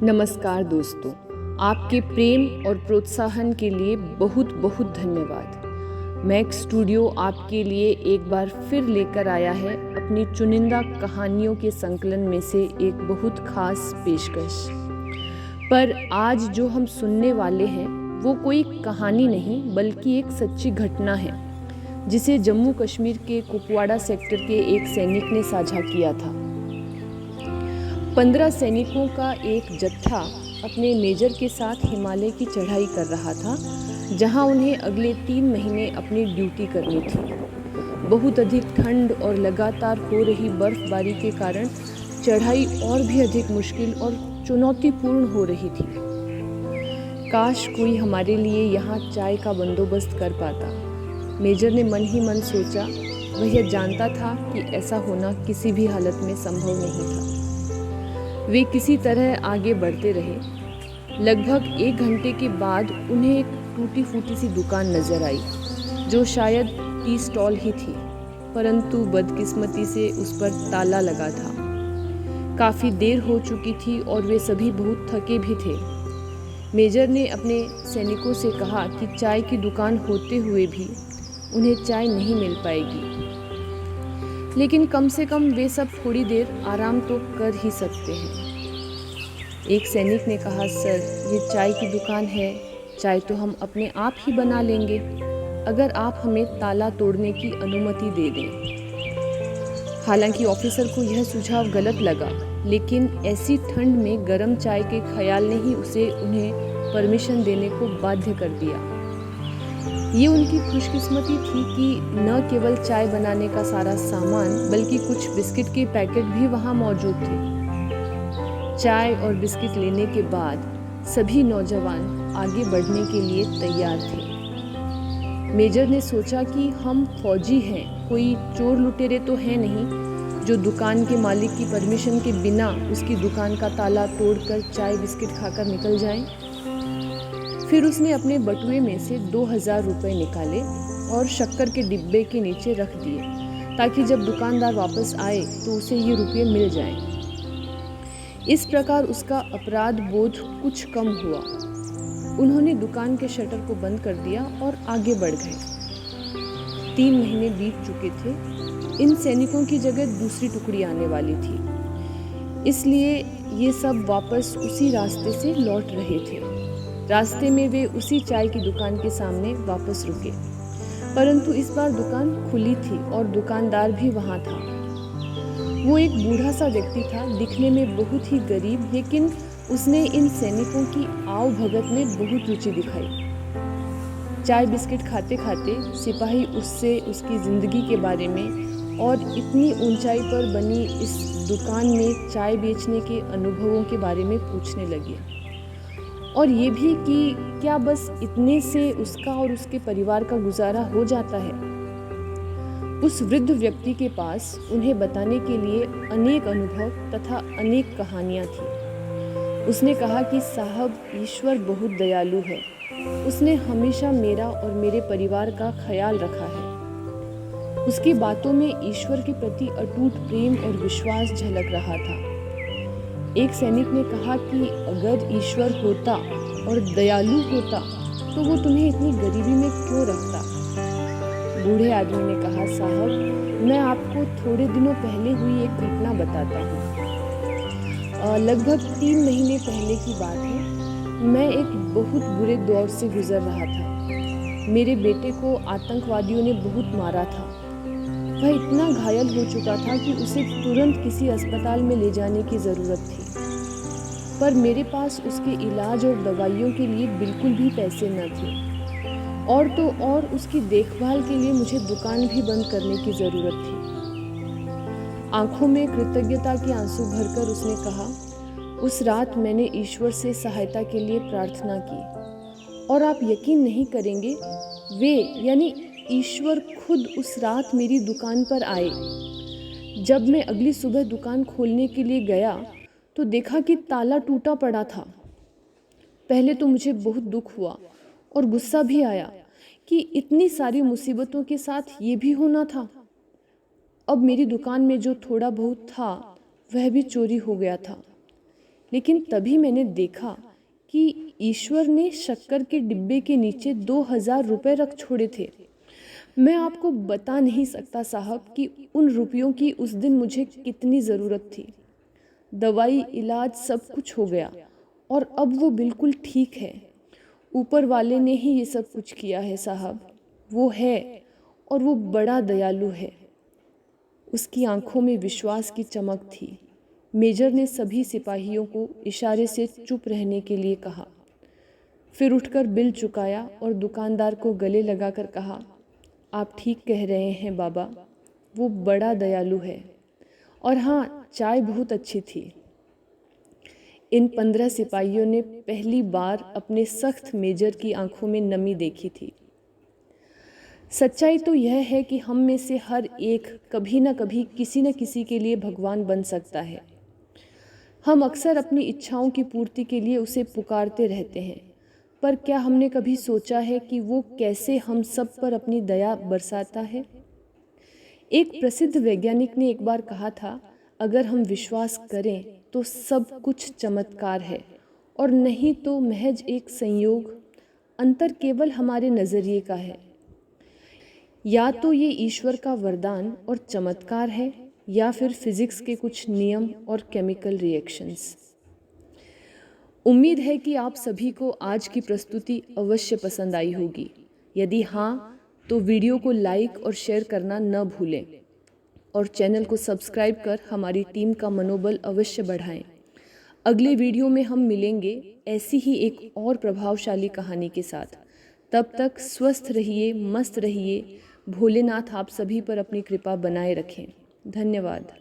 नमस्कार दोस्तों, आपके प्रेम और प्रोत्साहन के लिए बहुत बहुत धन्यवाद। मैक स्टूडियो आपके लिए एक बार फिर लेकर आया है अपनी चुनिंदा कहानियों के संकलन में से एक बहुत खास पेशकश। पर आज जो हम सुनने वाले हैं वो कोई कहानी नहीं बल्कि एक सच्ची घटना है जिसे जम्मू कश्मीर के कुपवाड़ा सेक्टर के एक सैनिक ने साझा किया था। 15 सैनिकों का एक जत्था अपने मेजर के साथ हिमालय की चढ़ाई कर रहा था, जहां उन्हें अगले 3 महीने अपनी ड्यूटी करनी थी। बहुत अधिक ठंड और लगातार हो रही बर्फबारी के कारण चढ़ाई और भी अधिक मुश्किल और चुनौतीपूर्ण हो रही थी। काश कोई हमारे लिए यहाँ चाय का बंदोबस्त कर पाता, मेजर ने मन ही मन सोचा। वह यह जानता था कि ऐसा होना किसी भी हालत में संभव नहीं था। वे किसी तरह आगे बढ़ते रहे। लगभग 1 घंटे के बाद उन्हें एक टूटी फूटी सी दुकान नजर आई, जो शायद टी स्टॉल ही थी, परंतु बदकिस्मती से उस पर ताला लगा था। काफ़ी देर हो चुकी थी और वे सभी बहुत थके भी थे। मेजर ने अपने सैनिकों से कहा कि चाय की दुकान होते हुए भी उन्हें चाय नहीं मिल पाएगी, लेकिन कम से कम वे सब थोड़ी देर आराम तो कर ही सकते हैं। एक सैनिक ने कहा, सर, ये चाय की दुकान है, चाय तो हम अपने आप ही बना लेंगे, अगर आप हमें ताला तोड़ने की अनुमति दे दें। हालांकि ऑफिसर को यह सुझाव गलत लगा, लेकिन ऐसी ठंड में गर्म चाय के ख्याल ने ही उन्हें परमिशन देने को बाध्य कर दिया। ये उनकी खुशकिस्मती थी कि न केवल चाय बनाने का सारा सामान बल्कि कुछ बिस्किट के पैकेट भी वहाँ मौजूद थे। चाय और बिस्किट लेने के बाद सभी नौजवान आगे बढ़ने के लिए तैयार थे। मेजर ने सोचा कि हम फौजी हैं, कोई चोर लुटेरे तो हैं नहीं जो दुकान के मालिक की परमिशन के बिना उसकी दुकान का ताला तोड़कर चाय बिस्किट खाकर निकल जाएं। फिर उसने अपने बटुए में से 2000 रुपये निकाले और शक्कर के डिब्बे के नीचे रख दिए, ताकि जब दुकानदार वापस आए तो उसे ये रुपये मिल जाएं। इस प्रकार उसका अपराध बोध कुछ कम हुआ। उन्होंने दुकान के शटर को बंद कर दिया और आगे बढ़ गए। 3 महीने बीत चुके थे। इन सैनिकों की जगह दूसरी टुकड़ी आने वाली थी, इसलिए ये सब वापस उसी रास्ते से लौट रहे थे। रास्ते में वे उसी चाय की दुकान के सामने वापस रुके, परंतु इस बार दुकान खुली थी और दुकानदार भी वहाँ था। वो एक बूढ़ा सा व्यक्ति था, दिखने में बहुत ही गरीब, लेकिन उसने इन सैनिकों की आओ भगत में बहुत रुचि दिखाई। चाय बिस्किट खाते खाते सिपाही उससे उसकी जिंदगी के बारे में और इतनी ऊंचाई पर बनी इस दुकान में चाय बेचने के अनुभवों के बारे में पूछने लगे, और ये भी कि क्या बस इतने से उसका और उसके परिवार का गुजारा हो जाता है। उस वृद्ध व्यक्ति के पास उन्हें बताने के लिए अनेक अनुभव तथा अनेक कहानियां थी। उसने कहा कि साहब, ईश्वर बहुत दयालु है, उसने हमेशा मेरा और मेरे परिवार का ख्याल रखा है। उसकी बातों में ईश्वर के प्रति अटूट प्रेम और विश्वास झलक रहा था। एक सैनिक ने कहा कि अगर ईश्वर होता और दयालु होता तो वो तुम्हें इतनी गरीबी में क्यों रखता। बूढ़े आदमी ने कहा, साहब, मैं आपको थोड़े दिनों पहले हुई एक घटना बताता हूँ। लगभग 3 महीने पहले की बात है। मैं एक बहुत बुरे दौर से गुजर रहा था। मेरे बेटे को आतंकवादियों ने बहुत मारा था। वह इतना घायल हो चुका था कि उसे तुरंत किसी अस्पताल में ले जाने की ज़रूरत थी, पर मेरे पास उसके इलाज और दवाइयों के लिए बिल्कुल भी पैसे न थे, और तो और उसकी देखभाल के लिए मुझे दुकान भी बंद करने की ज़रूरत थी। आंखों में कृतज्ञता के आंसू भरकर उसने कहा, उस रात मैंने ईश्वर से सहायता के लिए प्रार्थना की, और आप यकीन नहीं करेंगे, वे यानी ईश्वर खुद उस रात मेरी दुकान पर आए। जब मैं अगली सुबह दुकान खोलने के लिए गया तो देखा कि ताला टूटा पड़ा था। पहले तो मुझे बहुत दुख हुआ और गुस्सा भी आया कि इतनी सारी मुसीबतों के साथ ये भी होना था। अब मेरी दुकान में जो थोड़ा बहुत था वह भी चोरी हो गया था। लेकिन तभी मैंने देखा कि ईश्वर ने शक्कर के डिब्बे के नीचे 2000 रुपये रख छोड़े थे। मैं आपको बता नहीं सकता साहब कि उन रुपयों की उस दिन मुझे कितनी ज़रूरत थी। दवाई, इलाज सब कुछ हो गया और अब वो बिल्कुल ठीक है। ऊपर वाले ने ही ये सब कुछ किया है साहब। वो है और वो बड़ा दयालु है। उसकी आंखों में विश्वास की चमक थी। मेजर ने सभी सिपाहियों को इशारे से चुप रहने के लिए कहा। फिर उठकर बिल चुकाया और दुकानदार को गले लगाकर कहा, आप ठीक कह रहे हैं बाबा, वो बड़ा दयालु है। और हाँ, चाय बहुत अच्छी थी। इन 15 सिपाहियों ने पहली बार अपने सख्त मेजर की आंखों में नमी देखी थी। सच्चाई तो यह है कि हम में से हर एक कभी न कभी किसी न किसी के लिए भगवान बन सकता है। हम अक्सर अपनी इच्छाओं की पूर्ति के लिए उसे पुकारते रहते हैं, पर क्या हमने कभी सोचा है कि वो कैसे हम सब पर अपनी दया बरसाता है? एक प्रसिद्ध वैज्ञानिक ने एक बार कहा था, अगर हम विश्वास करें तो सब कुछ चमत्कार है और नहीं तो महज एक संयोग। अंतर केवल हमारे नज़रिए का है। या तो ये ईश्वर का वरदान और चमत्कार है या फिर फिजिक्स के कुछ नियम और केमिकल रिएक्शंस। उम्मीद है कि आप सभी को आज की प्रस्तुति अवश्य पसंद आई होगी। यदि हाँ, तो वीडियो को लाइक और शेयर करना न भूलें और चैनल को सब्सक्राइब कर हमारी टीम का मनोबल अवश्य बढ़ाएं। अगले वीडियो में हम मिलेंगे ऐसी ही एक और प्रभावशाली कहानी के साथ। तब तक स्वस्थ रहिए, मस्त रहिए। भोलेनाथ आप सभी पर अपनी कृपा बनाए रखें। धन्यवाद।